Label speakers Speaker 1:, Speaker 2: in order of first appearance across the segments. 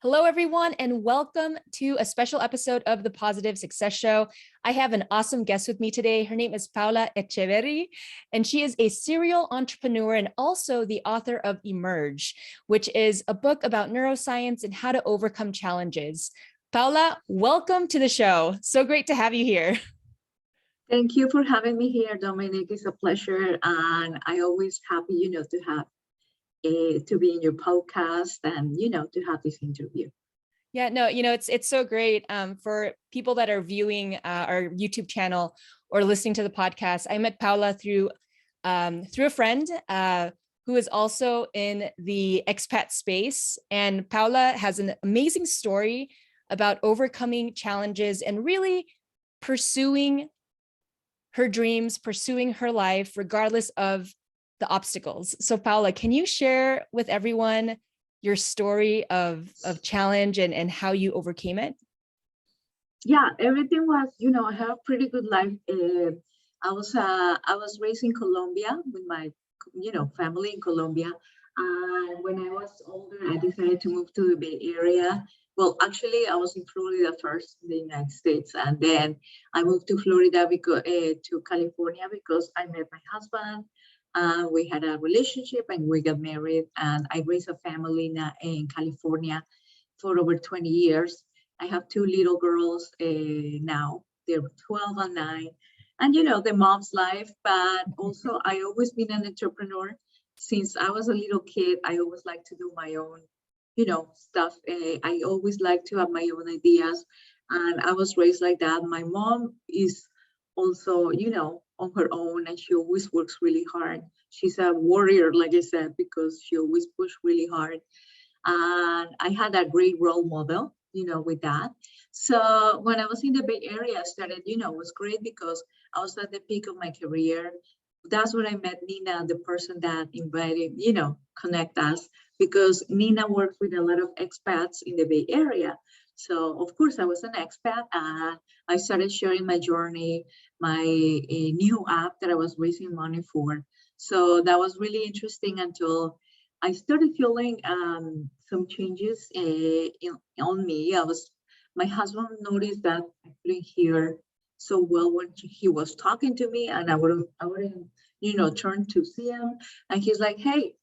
Speaker 1: Hello, everyone, and welcome to a special episode of the Positive Success Show. I have an awesome guest with me today. Her name is Paula Echeverri, and she is a serial entrepreneur and also the author of Emerge, which is a book about neuroscience and how to overcome challenges. Paula, welcome to the show. So great to have you here.
Speaker 2: Thank you for having me here, Dominique. It's a pleasure, and I always happy, to have to be in your podcast and to have this interview.
Speaker 1: Yeah, no, it's so great for people that are viewing our YouTube channel or listening to the podcast. I met Paula through a friend who is also in the expat space, and Paula has an amazing story about overcoming challenges and really pursuing her dreams, pursuing her life, regardless of the obstacles. So Paula, can you share with everyone your story of challenge and how you overcame it?
Speaker 2: Yeah, everything was, I have a pretty good life. I was raised in Colombia with my, family in Colombia. And when I was older, I decided to move to the Bay Area. Well, actually, I was in Florida first, in the United States, and then I moved to Florida because to California because I met my husband. We had a relationship and we got married, and I raised a family in California for over 20 years. I have two little girls now. They're 12 and 9. And, the mom's life, but also I always been an entrepreneur. Since I was a little kid, I always like to do my own, stuff. I always like to have my own ideas. And I was raised like that. My mom is also, on her own, and she always works really hard. She's a warrior, like I said, because she always pushed really hard. And I had a great role model, with that. So when I was in the Bay Area, I started, it was great because I was at the peak of my career. That's when I met Nina, the person that invited, connect us, because Nina works with a lot of expats in the Bay Area. So of course I was an expat, and I started sharing my journey, my new app that I was raising money for. So that was really interesting until I started feeling some changes on me. My husband noticed that I couldn't hear so well when he was talking to me, and I wouldn't, turn to see him. And he's like, "Hey,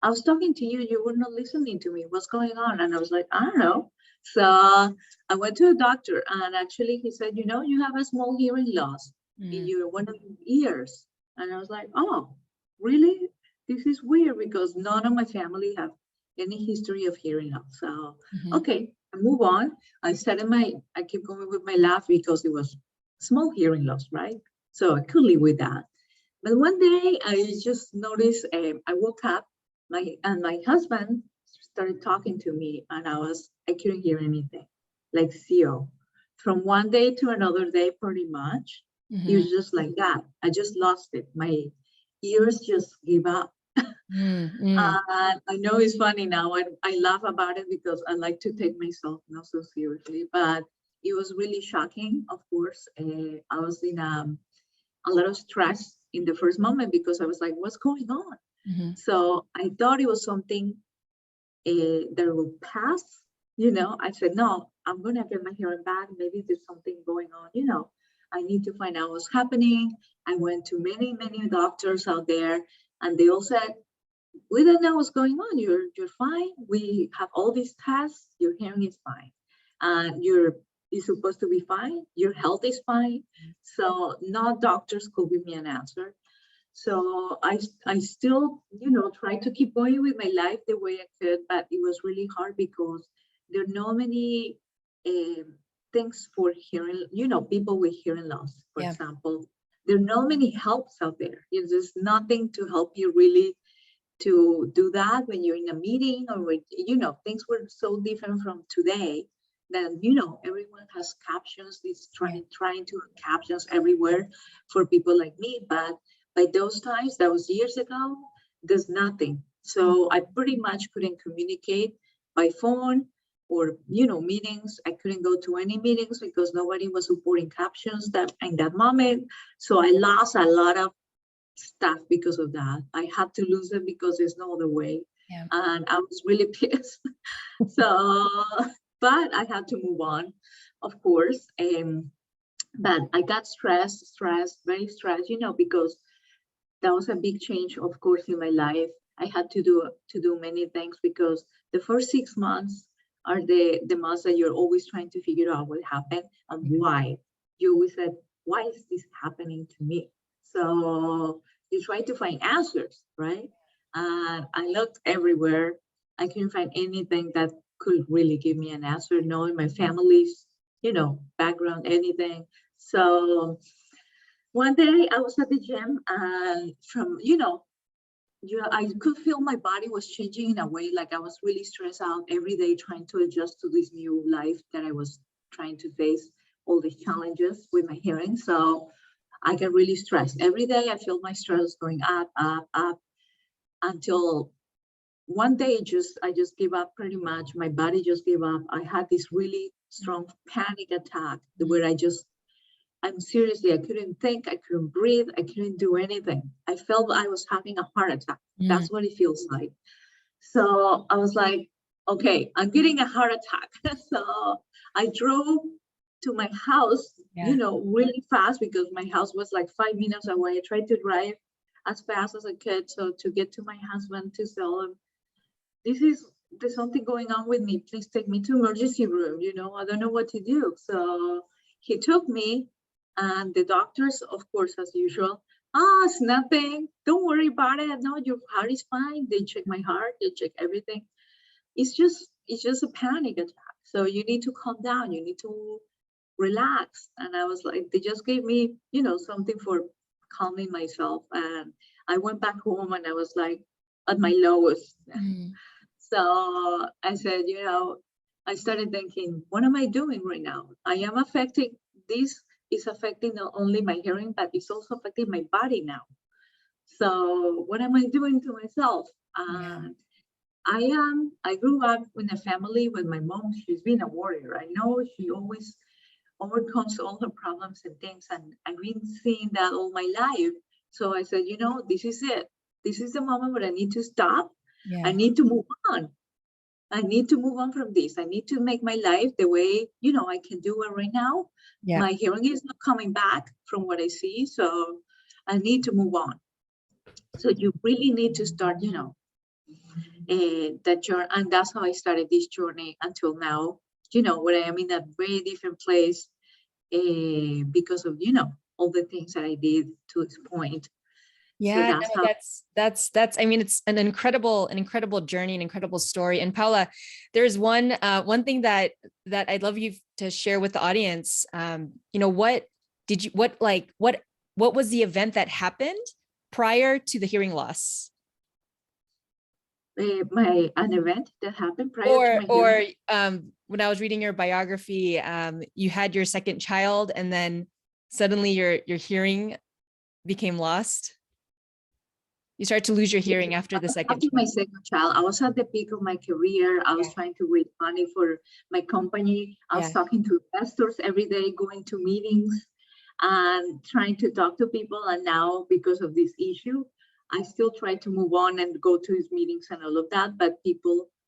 Speaker 2: I was talking to you. You were not listening to me. What's going on?" And I was like, "I don't know." So I went to a doctor, and actually he said, "You have a small hearing loss in one of your ears." And I was like, "Oh, really? This is weird because none of my family have any history of hearing loss." So, okay, I move on. I keep going with my life because it was small hearing loss, right? So I could live with that. But one day I just noticed, I woke up, my husband started talking to me, and I couldn't hear anything, like zero. From one day to another day, pretty much. It was just like that. I just lost it. My ears just gave up. I know it's funny now. I laugh about it because I like to take myself not so seriously, but it was really shocking. Of course, I was in a lot of stress in the first moment because I was like, "What's going on?" So I thought it was something that will pass. I said, "No, I'm gonna get my hearing back. Maybe there's something going on. I need to find out what's happening." I went to many doctors out there, and they all said, "We don't know what's going on. You're fine. We have all these tests. Your hearing is fine, and you're supposed to be fine. Your health is fine." So no doctors could give me an answer. So I still, try to keep going with my life the way I could, but it was really hard because there are not many things for hearing, people with hearing loss, for example. There are not many helps out there. There's nothing to help you really to do that when you're in a meeting, or when, things were so different from today. Then everyone has captions. It's trying to have captions everywhere for people like me, but by those times, that was years ago, there's nothing. So I pretty much couldn't communicate by phone or meetings. I couldn't go to any meetings because nobody was supporting captions that in that moment. So I lost a lot of stuff because of that. I had to lose it because there's no other way.
Speaker 1: Yeah.
Speaker 2: And I was really pissed. So, but I had to move on, of course. But I got very stressed, because that was a big change, of course, in my life. I had to do many things, because the first 6 months are the months that you're always trying to figure out what happened and why. You always said, why is this happening to me? So you try to find answers, right? And I looked everywhere. I couldn't find anything that could really give me an answer, knowing my family's, background, anything. So one day I was at the gym, and I could feel my body was changing in a way, like I was really stressed out every day trying to adjust to this new life that I was trying to face, all these challenges with my hearing. So I get really stressed. Every day I feel my stress going up, up, up, until one day I just gave up pretty much. My body just gave up. I had this really strong panic attack where I'm seriously, I couldn't think, I couldn't breathe, I couldn't do anything. I felt I was having a heart attack. That's what it feels like. So I was like, okay, I'm getting a heart attack. So I drove to my house, really fast, because my house was like 5 minutes away. I tried to drive as fast as I could, so to get to my husband, to tell him, there's something going on with me. Please take me to emergency room. I don't know what to do. So he took me, and the doctors, of course, as usual, it's nothing. Don't worry about it. No, your heart is fine. They check my heart. They check everything. It's just a panic attack. So you need to calm down. You need to relax. And I was like, they just gave me, something for calming myself. And I went back home, and I was like at my lowest. So I said, I started thinking, what am I doing right now? This is affecting not only my hearing, but it's also affecting my body now. So what am I doing to myself? I grew up in a family with my mom. She's been a warrior. I know she always overcomes all her problems and things. And I've been seeing that all my life. So I said, this is it. This is the moment where I need to stop. I need to move on. I need to move on from this. I need to make my life the way, I can do it right now. My hearing is not coming back from what I see. So I need to move on. So you really need to start, that journey. And that's how I started this journey until now, where I am in a very different place because of, all the things that I did to this point.
Speaker 1: Yeah,
Speaker 2: So
Speaker 1: that's, I mean, it's an incredible journey, an incredible story. And Paula, there's one thing that I'd love you to share with the audience. What was the event that happened prior to the hearing loss?
Speaker 2: An event that happened prior to my hearing?
Speaker 1: When I was reading your biography, you had your second child, and then suddenly your hearing became lost. You start to lose your hearing after the second
Speaker 2: After my second child, I was at the peak of my career. I was trying to raise money for my company. I was talking to investors every day, going to meetings and trying to talk to people. And now, because of this issue, I still try to move on and go to his meetings and all of that. But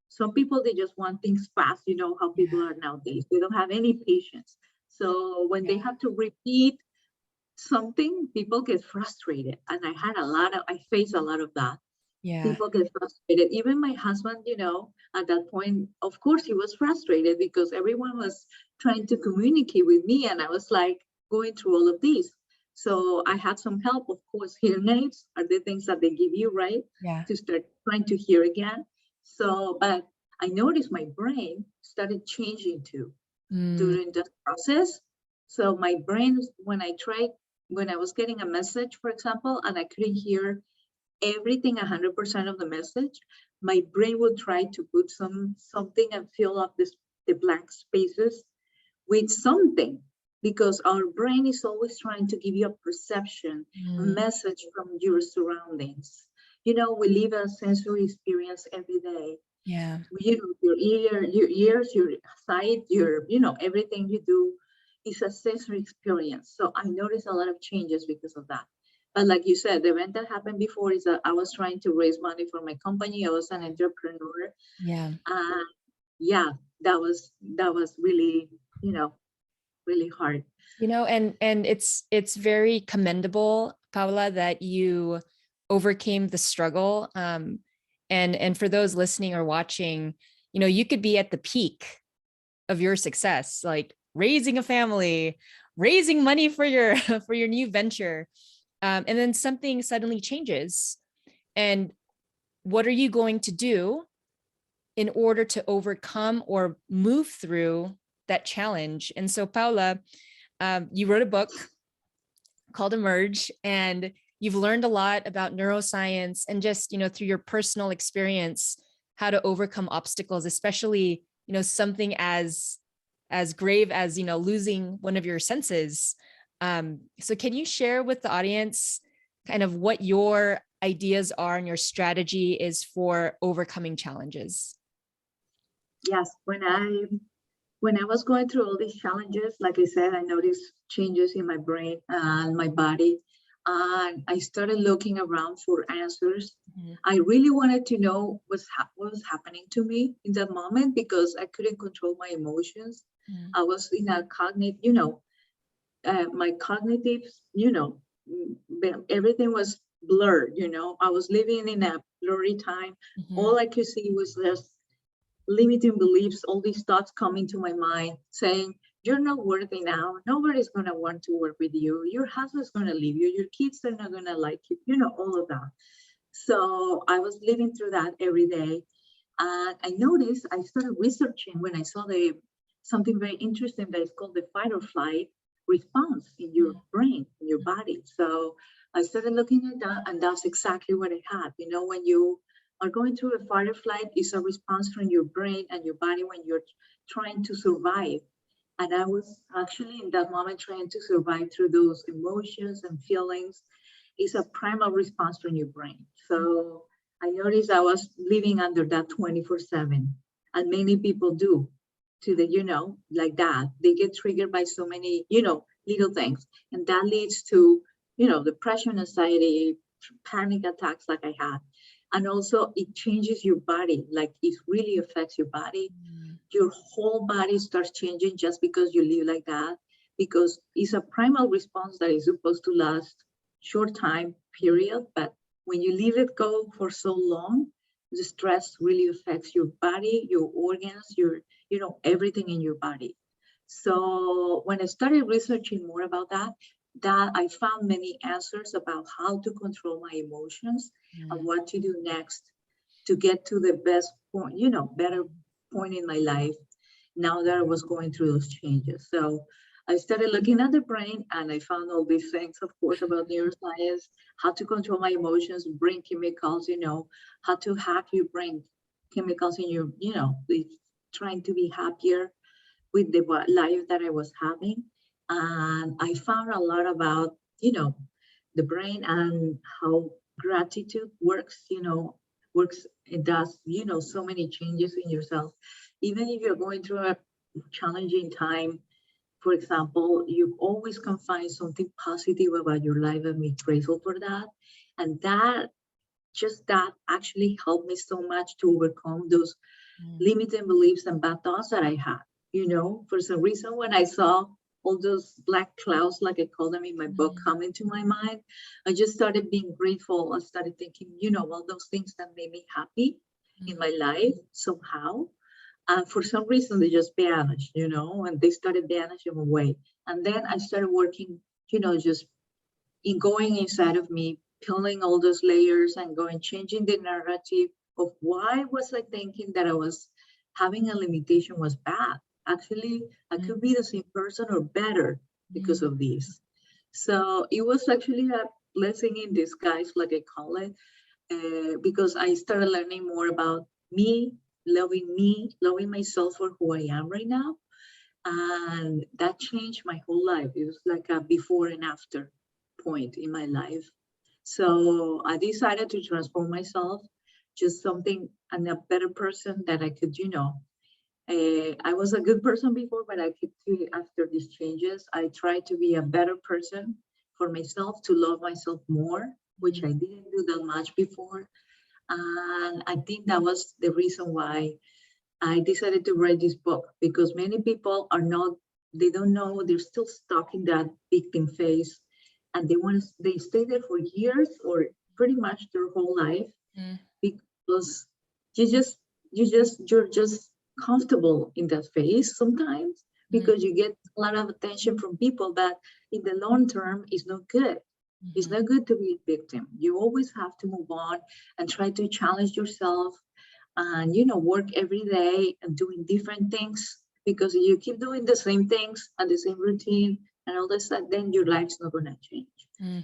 Speaker 2: some people, they just want things fast. You know how people are nowadays. They don't have any patience. So when they have to repeat something, people get frustrated. And I faced a lot of that. People get frustrated. Even my husband, at that point, of course, he was frustrated because everyone was trying to communicate with me. And I was like going through all of these. So I had some help, of course. Hearing aids are the things that they give you, right? To start trying to hear again. So, but I noticed my brain started changing too during the process. So my brain, when I was getting a message, for example, and I couldn't hear everything 100% of the message, my brain would try to put something and fill up the blank spaces with something, because our brain is always trying to give you a perception, a message from your surroundings. We live a sensory experience every day. Your ears, your sight, everything you do is a sensory experience. So I noticed a lot of changes because of that. But like you said, the event that happened before is that I was trying to raise money for my company. I was an entrepreneur.
Speaker 1: Yeah.
Speaker 2: Yeah, that was really, really hard.
Speaker 1: And it's very commendable, Paula, that you overcame the struggle. And for those listening or watching, you could be at the peak of your success, like raising a family, raising money for your for your new venture. And then something suddenly changes. And what are you going to do in order to overcome or move through that challenge? And so, Paula, you wrote a book called Emerge, and you've learned a lot about neuroscience and just, through your personal experience, how to overcome obstacles, especially, something as grave as, losing one of your senses. So can you share with the audience kind of what your ideas are and your strategy is for overcoming challenges?
Speaker 2: Yes, when I was going through all these challenges, like I said, I noticed changes in my brain and my body. And I started looking around for answers.
Speaker 1: Mhm.
Speaker 2: I really wanted to know what was happening to me in that moment because I couldn't control my emotions.
Speaker 1: Mhm.
Speaker 2: I was in a cognitive, my cognitive, everything was blurred, I was living in a blurry time.
Speaker 1: Mhm.
Speaker 2: All I could see was just limiting beliefs, all these thoughts coming to my mind saying, you're not worthy now. Nobody's going to want to work with you. Your husband's going to leave you. Your kids are not going to like you, all of that. So I was living through that every day. And I noticed, I started researching when I saw something very interesting that is called the fight or flight response in your brain, in your body. So I started looking at that, and that's exactly what I had. When you are going through a fight or flight, it's a response from your brain and your body when you're trying to survive. And I was actually in that moment trying to survive through those emotions and feelings. It's a primal response from your brain. So I noticed I was living under that 24/7. And many people do to the, like that. They get triggered by so many, little things. And that leads to, depression, anxiety, panic attacks like I had. And also it changes your body, like it really affects your body. Your whole body starts changing just because you live like that, because it's a primal response that is supposed to last short time period, but when you leave it go for so long, the stress really affects your body, your organs, your, everything in your body. So when I started researching more about that I found many answers about how to control my emotions and what to do next to get to the best point, better point in my life now that I was going through those changes. So I started looking at the brain and I found all these things, of course, about neuroscience, how to control my emotions, brain chemicals, how to hack your brain chemicals in your, trying to be happier with the life that I was having. And I found a lot about, the brain and how gratitude works, it does, so many changes in yourself. Even if you're going through a challenging time, for example, you always can find something positive about your life and be grateful for that. And that actually helped me so much to overcome those limiting beliefs and bad thoughts that I had. For some reason, when I saw all those black clouds, like I call them in my book, come into my mind, I just started being grateful. I started thinking, all those things that made me happy in my life somehow. And for some reason, they just vanished, and they started vanishing away. And then I started working, just in going inside of me, peeling all those layers and going, changing the narrative of why was I thinking that I was having a limitation was bad. Actually, I could be the same person or better because of this. So it was actually a blessing in disguise, like I call it, because I started learning more about me, loving myself for who I am right now. And that changed my whole life. It was like a before and after point in my life. So I decided to transform myself, just something and a better person that I could, I was a good person before, but I could see after these changes, I tried to be a better person for myself to love myself more, which I didn't do that much before. And I think that was the reason why I decided to write this book, because many people are not, they don't know, they're still stuck in that victim phase, and they stay there for years or pretty much their whole life, because you're just comfortable in that phase sometimes, because you get a lot of attention from people that in the long term is not good. It's not good to be a victim. You always have to move on and try to challenge yourself and, work every day and doing different things, because if you keep doing the same things and the same routine and all this, then your life's not going to change.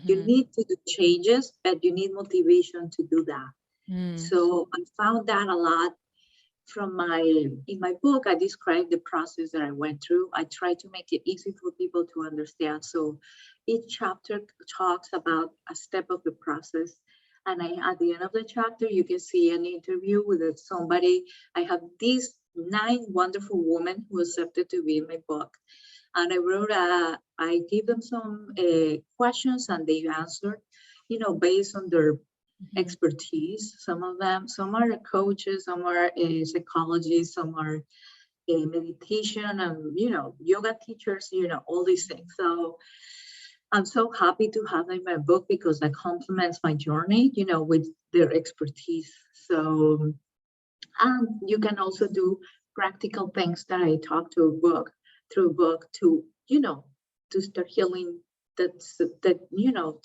Speaker 2: You need to do changes, but you need motivation to do that. So I found that a lot in my book. I described the process that I went through. I try to make it easy for people to understand. So each chapter talks about a step of the process. And at the end of the chapter, you can see an interview with somebody. I have these 9 wonderful women who accepted to be in my book. And I gave them some questions, and they answered, based on their expertise. Some are coaches, some are psychologists, some are meditation and, yoga teachers, all these things. So I'm so happy to have them in my book, because that complements my journey, with their expertise. So, and you can also do practical things that I talk through a book to, to start healing, to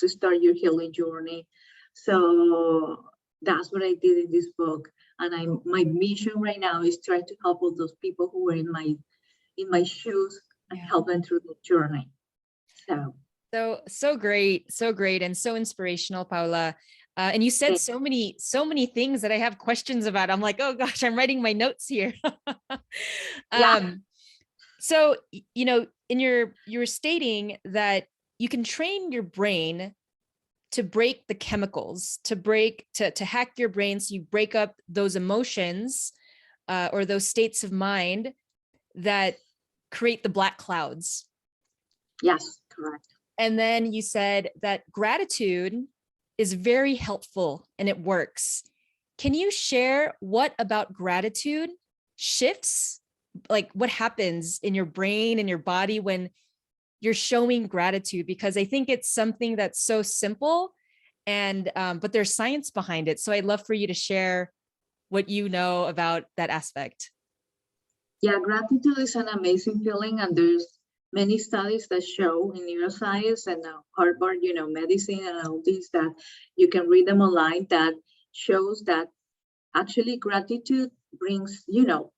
Speaker 2: start your healing journey. So that's what I did in this book. And my mission right now is try to help all those people who are in my shoes and help them through the journey.
Speaker 1: So great, and so inspirational, Paula. And you said so many things that I have questions about. I'm like, oh gosh, I'm writing my notes here. So, you were stating that you can train your brain to break the chemicals, to hack your brain, so you break up those emotions or those states of mind that create the black clouds.
Speaker 2: Yes, correct.
Speaker 1: And then you said that gratitude is very helpful and it works. Can you share what about gratitude shifts, like what happens in your brain and your body when you're showing gratitude? Because I think it's something that's so simple, and but there's science behind it. So I'd love for you to share what you know about that aspect.
Speaker 2: Yeah, gratitude is an amazing feeling, and there's many studies that show in neuroscience and Harvard, medicine and all these, that you can read them online, that shows that actually gratitude brings,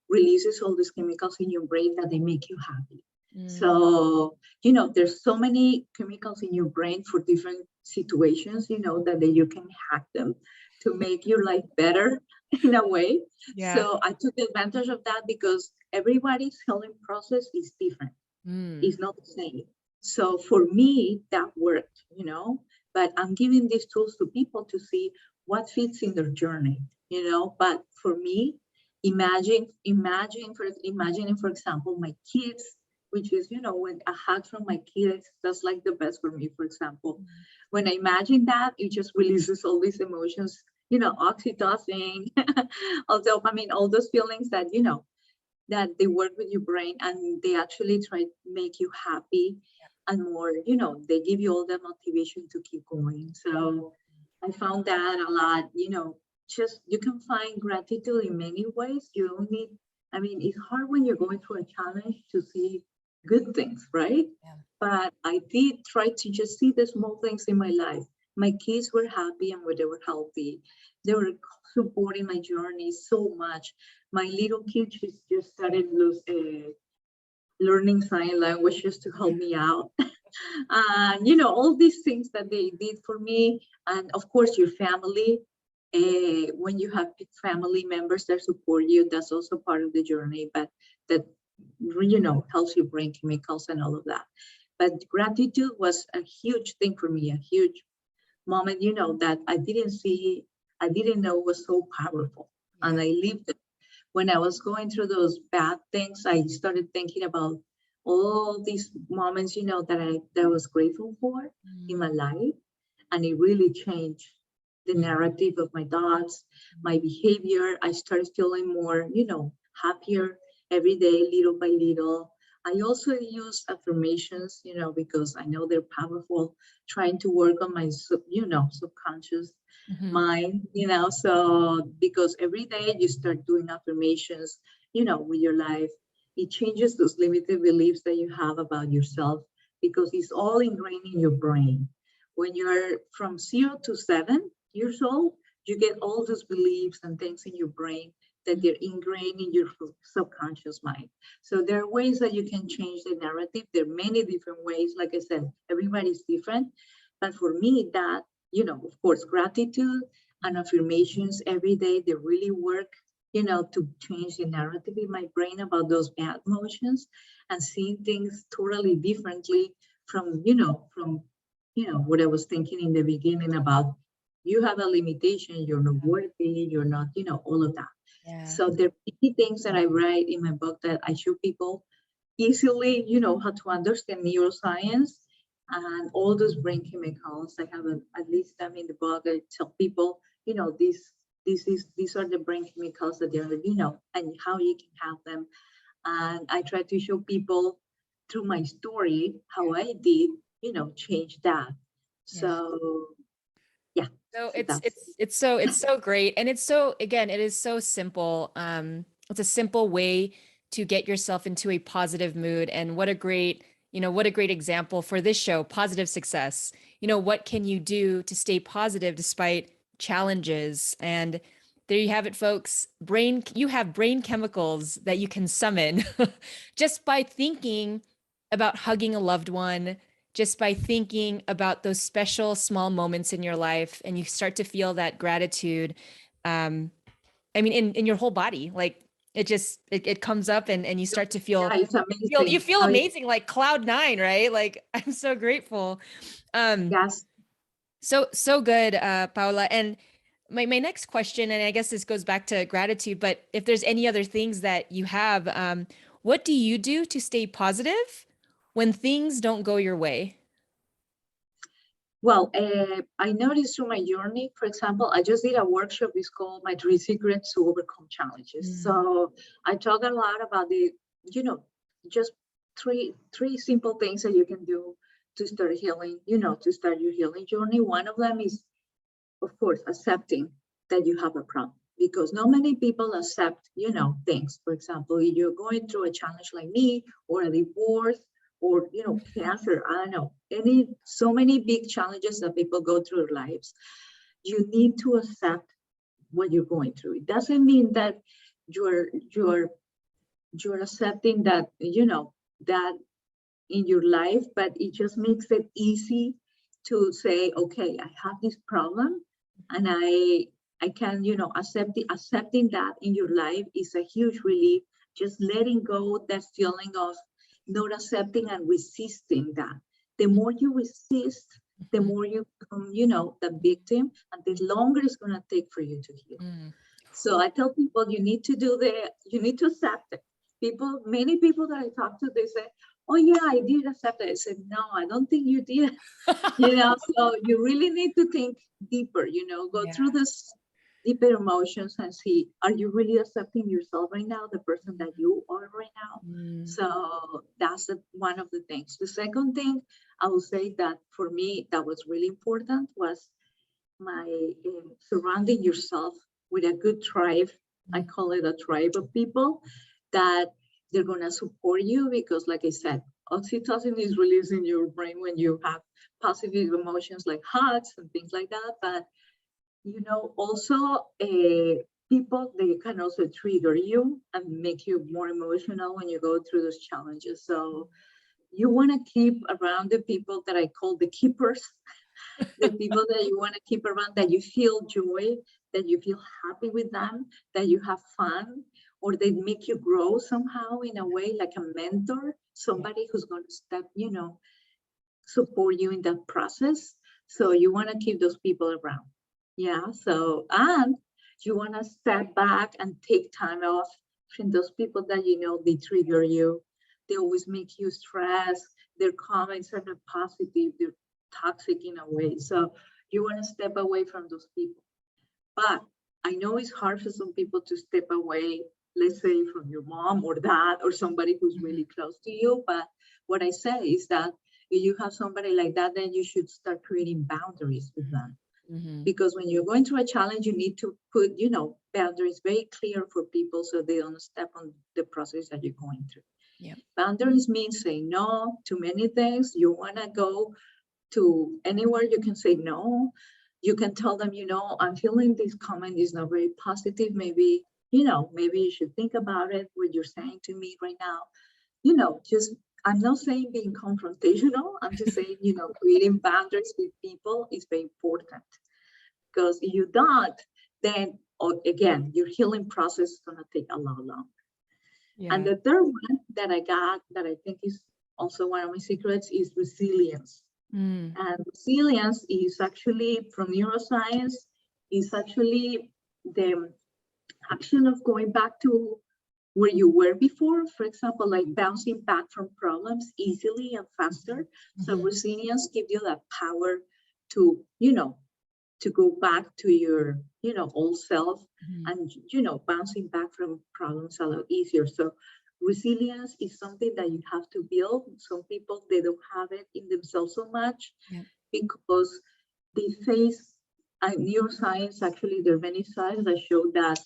Speaker 2: releases all these chemicals in your brain that they make you happy. So, there's so many chemicals in your brain for different situations, that you can hack them to make your life better in a way. So I took advantage of that, because everybody's healing process is different. It's not the same. So for me, that worked, but I'm giving these tools to people to see what fits in their journey, but for me, imagining, for example, my kids, which is, when a hug from my kids, that's like the best for me, for example. When I imagine that, it just releases all these emotions, oxytocin, all dopamine, all those feelings that, that they work with your brain, and they actually try to make you happy and more, they give you all the motivation to keep going. So I found that a lot, just you can find gratitude in many ways. You don't need, it's hard when you're going through a challenge to see good things, right? But I did try to just see the small things in my life. My kids were happy and they were healthy. They were supporting my journey so much. My little kid, she just started learning sign language just to help me out. And, all these things that they did for me. And of course, your family, when you have family members that support you, that's also part of the journey, but that, helps you brain chemicals and all of that. But gratitude was a huge thing for me, a huge moment, that I didn't know was so powerful. And I lived it. When I was going through those bad things, I started thinking about all these moments, that I was grateful for in my life. And it really changed the narrative of my thoughts, my behavior. I started feeling more, happier every day, little by little. I also use affirmations, because I know they're powerful, trying to work on my, subconscious mind, so because every day you start doing affirmations, with your life, it changes those limited beliefs that you have about yourself, because it's all ingrained in your brain. When you're from 0 to 7 years old, you get all those beliefs and things in your brain that they're ingrained in your subconscious mind. So there are ways that you can change the narrative. There are many different ways. Like I said, everybody's different. But for me, that, of course, gratitude and affirmations every day, they really work, to change the narrative in my brain about those bad emotions and seeing things totally differently from what I was thinking in the beginning about you have a limitation, you're not worthy, you're not, all of that.
Speaker 1: Yeah.
Speaker 2: So there are many things that I write in my book that I show people easily, how to understand neuroscience and all those brain chemicals. I have at least them in the book. I tell people, these are the brain chemicals that they're, and how you can have them. And I try to show people through my story how I did, change that. So yeah.
Speaker 1: So
Speaker 2: So
Speaker 1: it's so great. And it's so, again, it is so simple. It's a simple way to get yourself into a positive mood. And what a great, what a great example for this show, positive success. What can you do to stay positive despite challenges? And there you have it, folks. You have brain chemicals that you can summon just by thinking about hugging a loved one, just by thinking about those special small moments in your life, and you start to feel that gratitude. I mean, in your whole body, like it comes up, and you start to
Speaker 2: yeah, it's
Speaker 1: you
Speaker 2: amazing.
Speaker 1: feel amazing, like cloud nine, right? Like, I'm so grateful.
Speaker 2: Yes.
Speaker 1: So good, Paula. And my next question, and I guess this goes back to gratitude, but if there's any other things that you have, what do you do to stay positive when things don't go your way?
Speaker 2: Well, I noticed through my journey, for example, I just did a workshop. It's called My 3 Secrets to Overcome Challenges. So I talk a lot about just three simple things that you can do to start healing, to start your healing journey. One of them is, of course, accepting that you have a problem, because not many people accept, things. For example, if you're going through a challenge like me, or a divorce, or, cancer, I don't know, so many big challenges that people go through their lives, you need to accept what you're going through. It doesn't mean that you're accepting that, that in your life, but it just makes it easy to say, okay, I have this problem, and I can, accepting that in your life is a huge relief. Just letting go that feeling of not accepting and resisting that. The more you resist, the more you become, the victim, and the longer it's going to take for you to heal. So I tell people, you need to accept it. Many people that I talk to, they say, oh yeah, I did accept it. I said, no, I don't think you did. So you really need to think deeper, go through this deeper emotions and see, are you really accepting yourself right now, the person that you are right now? So that's one of the things. The second thing I would say that for me, that was really important was my surrounding yourself with a good tribe. I call it a tribe of people that they're going to support you, because like I said, oxytocin is released in your brain when you have positive emotions like hugs and things like that. But, also people, they can also trigger you and make you more emotional when you go through those challenges. So you want to keep around the people that I call the keepers, the people that you want to keep around, that you feel joy, that you feel happy with them, that you have fun, or they make you grow somehow in a way, like a mentor, somebody who's going to step, support you in that process. So you want to keep those people around. Yeah. So, and you want to step back and take time off from those people that, they trigger you. They always make you stress. Their comments are not positive. They're toxic in a way. So you want to step away from those people. But I know it's hard for some people to step away, let's say from your mom or dad or somebody who's really close to you. But what I say is that if you have somebody like that, then you should start creating boundaries with them. Because when you're going through a challenge, you need to put, boundaries very clear for people so they don't step on the process that you're going through.
Speaker 1: Yeah.
Speaker 2: Boundaries mean saying no to many things. You want to go to anywhere, you can say no. You can tell them, I'm feeling this comment is not very positive. Maybe you should think about it, what you're saying to me right now. I'm not saying being confrontational. I'm just saying, creating boundaries with people is very important. Because if you don't, then again, your healing process is going to take a lot longer.
Speaker 1: Yeah.
Speaker 2: And the third one that I got that I think is also one of my secrets is resilience. And resilience is actually, from neuroscience, is actually the action of going back to where you were before. For example, like bouncing back from problems easily and faster. So resilience gives you that power to, to go back to your, old self and, bouncing back from problems a lot easier. So resilience is something that you have to build. Some people, they don't have it in themselves so much because they face neuroscience. Actually, there are many studies that show that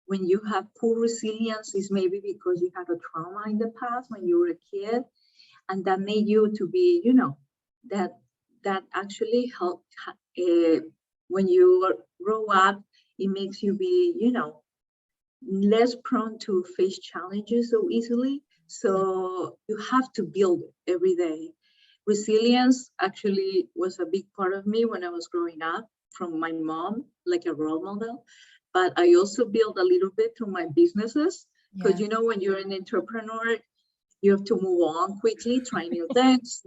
Speaker 2: when you have poor resilience, is maybe because you had a trauma in the past when you were a kid, and that made you to be, that actually help when you grow up, it makes you be, less prone to face challenges so easily. So you have to build it every day. Resilience actually was a big part of me when I was growing up, from my mom, like a role model. But I also built a little bit through my businesses, because when you're an entrepreneur, you have to move on quickly, try new things,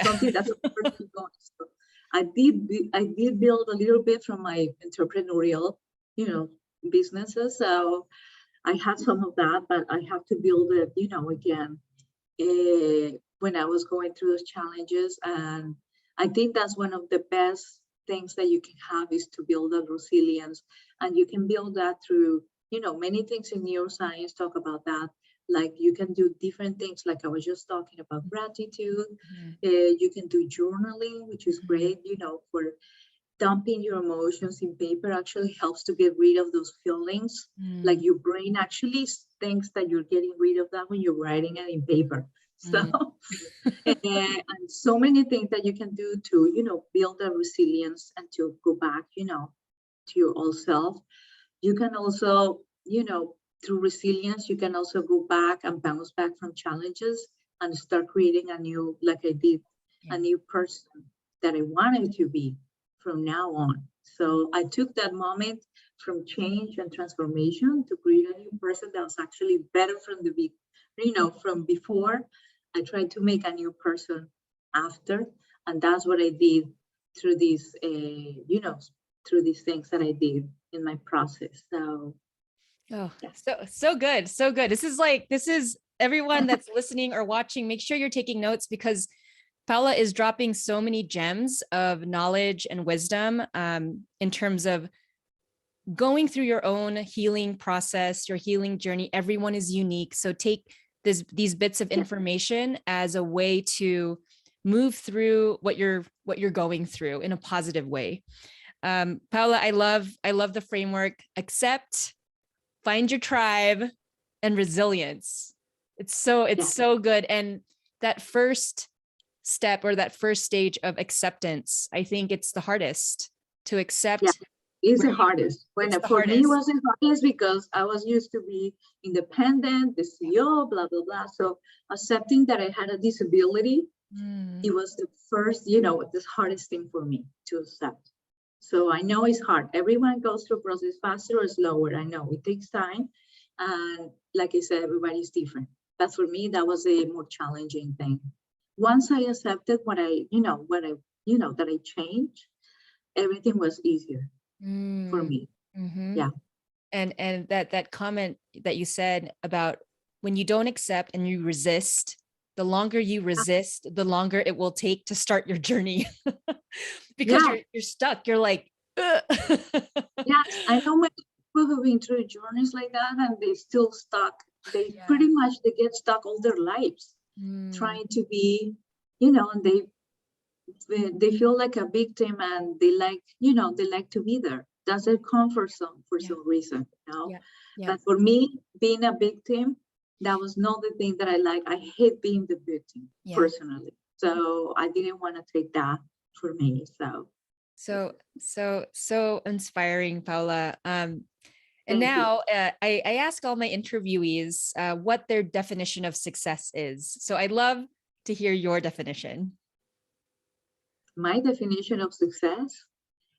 Speaker 2: something that's hard to go. So I did build a little bit from my entrepreneurial, businesses. So I had some of that, but I have to build it, again, when I was going through those challenges. And I think that's one of the best things that you can have, is to build that resilience. And you can build that through, many things in neuroscience talk about that. Like you can do different things, like I was just talking about gratitude. You can do journaling, which is great, for dumping your emotions in paper. Actually helps to get rid of those feelings. Like your brain actually thinks that you're getting rid of that when you're writing it in paper. So and so many things that you can do to, build a resilience and to go back, to your old self. You can also, through resilience, you can also go back and bounce back from challenges and start creating a new, like I did, a new person that I wanted to be from now on. So I took that moment from change and transformation to create a new person that was actually better from from before. I tried to make a new person after, and that's what I did through these, through these things that I did in my process. So,
Speaker 1: so good, so good. This is everyone that's listening or watching. Make sure you're taking notes, because Paula is dropping so many gems of knowledge and wisdom in terms of going through your own healing process, your healing journey. Everyone is unique. So take these bits of information as a way to move through what you're going through in a positive way. Paula, I love the framework: accept, find your tribe, and resilience. It's so good. And that first step, or that first stage of acceptance, I think it's the hardest to accept.
Speaker 2: It's the hardest. Me, it was the hardest because I was used to be independent, the CEO, blah, blah, blah. So accepting that I had a disability, it was the first, the hardest thing for me to accept. So I know it's hard. Everyone goes through a process faster or slower. I know it takes time. And like I said, everybody's different. But for me, that was a more challenging thing. Once I accepted that I changed, everything was easier for me.
Speaker 1: And that comment that you said about when you don't accept and you resist, the longer you resist, the longer it will take to start your journey. Because
Speaker 2: Yeah.
Speaker 1: you're stuck. You're like, ugh.
Speaker 2: Yes, I know many people who've been through journeys like that and they still stuck. They
Speaker 1: Yeah.
Speaker 2: pretty much they get stuck all their lives trying to be, and they feel like a victim and they like, they like to be there. That's their comfort zone for some reason,
Speaker 1: Yeah. Yeah.
Speaker 2: But for me, being a victim, that was not the thing that I like. I hate being the victim personally. So I didn't want to take that for me.
Speaker 1: So inspiring, Paula. And
Speaker 2: Thank you.
Speaker 1: now I ask all my interviewees what their definition of success is. So I'd love to hear your definition.
Speaker 2: My definition of success,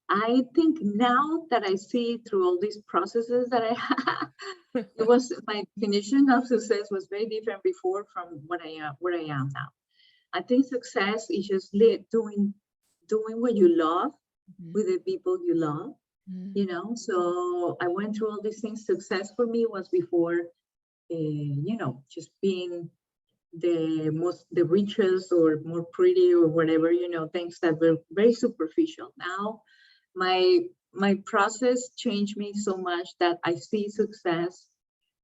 Speaker 2: I think now that I see through all these processes that I had, it was my definition of success was very different before from what I am, where I am now. I think success is just doing what you love with the people you love, So I went through all these things. Success for me was before, just being the richest or more pretty or whatever, things that were very superficial. Now my process changed me so much that I see success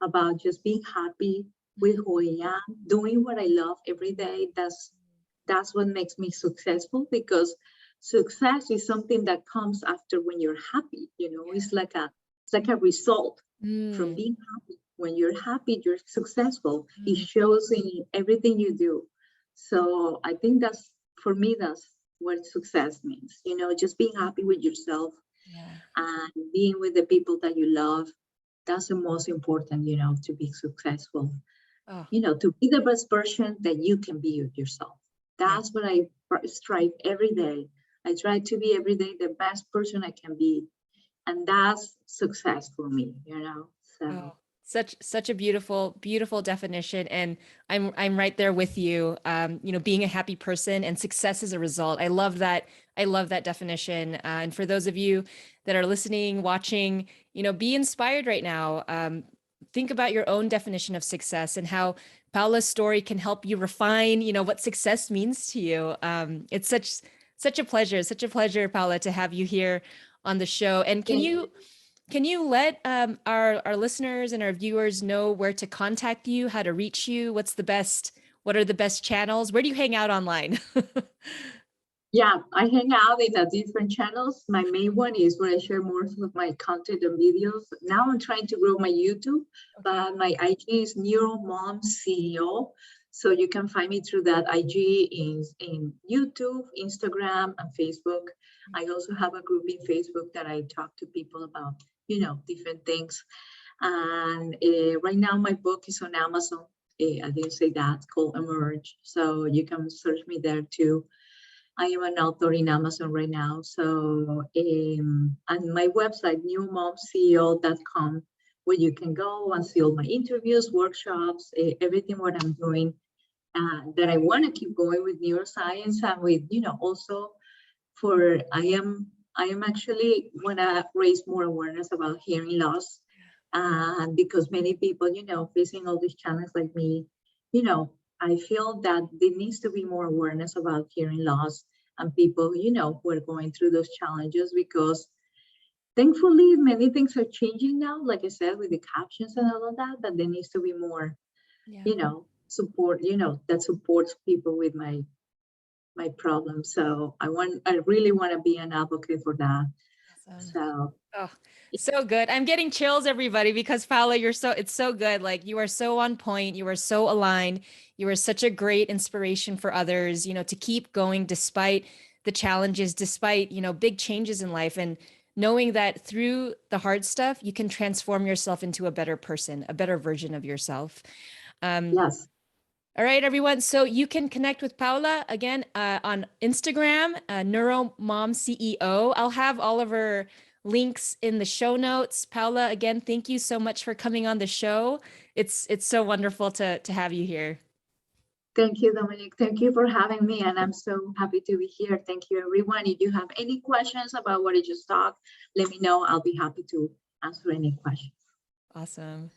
Speaker 2: about just being happy with who I am, doing what I love every day. That's what makes me successful, because success is something that comes after when you're happy. It's like a result from being happy. When you're happy, you're successful. It shows in everything you do. So I think for me, that's what success means. Just being happy with yourself and being with the people that you love. That's the most important, to be successful. To be the best version that you can be yourself. That's what I strive every day. I try to be every day the best person I can be. And that's success for me, So.
Speaker 1: Such a beautiful definition. And I'm right there with you. Being a happy person and success is a result. I love that. I love that definition. And for those of you that are listening, watching, be inspired right now. Think about your own definition of success and how Paula's story can help you refine, what success means to you. It's such a pleasure, Paula, to have you here on the show. And can you let our listeners and our viewers know where to contact you, how to reach you? What are the best channels? Where do you hang out online?
Speaker 2: Yeah, I hang out in different channels. My main one is where I share more of my content and videos. Now I'm trying to grow my YouTube, but my IG is NeuroMomCEO. So you can find me through that IG in YouTube, Instagram, and Facebook. I also have a group in Facebook that I talk to people about, different things. And right now my book is on Amazon. I didn't say that, it's called Emerge. So you can search me there too. I am an author in Amazon right now. So, and my website, newmomceo.com, where you can go and see all my interviews, workshops, everything what I'm doing, that I want to keep going with neuroscience and with, also I am actually want to raise more awareness about hearing loss. And because many people, facing all these challenges like me, I feel that there needs to be more awareness about hearing loss and people, who are going through those challenges, because thankfully many things are changing now, like I said, with the captions and all of that, but there needs to be more, support, that supports people with my problems. So I really want to be an advocate for that.
Speaker 1: Awesome. So good. I'm getting chills, everybody, because Paula, it's so good. Like, you are so on point. You are so aligned. You are such a great inspiration for others, to keep going despite the challenges, despite, big changes in life, and knowing that through the hard stuff, you can transform yourself into a better person, a better version of yourself.
Speaker 2: Yes.
Speaker 1: All right, everyone. So you can connect with Paula again on Instagram, NeuroMomCEO. I'll have all of her links in the show notes. Paula, again, thank you so much for coming on the show. It's so wonderful to have you here.
Speaker 2: Thank you, Dominique. Thank you for having me. And I'm so happy to be here. Thank you, everyone. If you have any questions about what I just talked, let me know. I'll be happy to answer any questions.
Speaker 1: Awesome.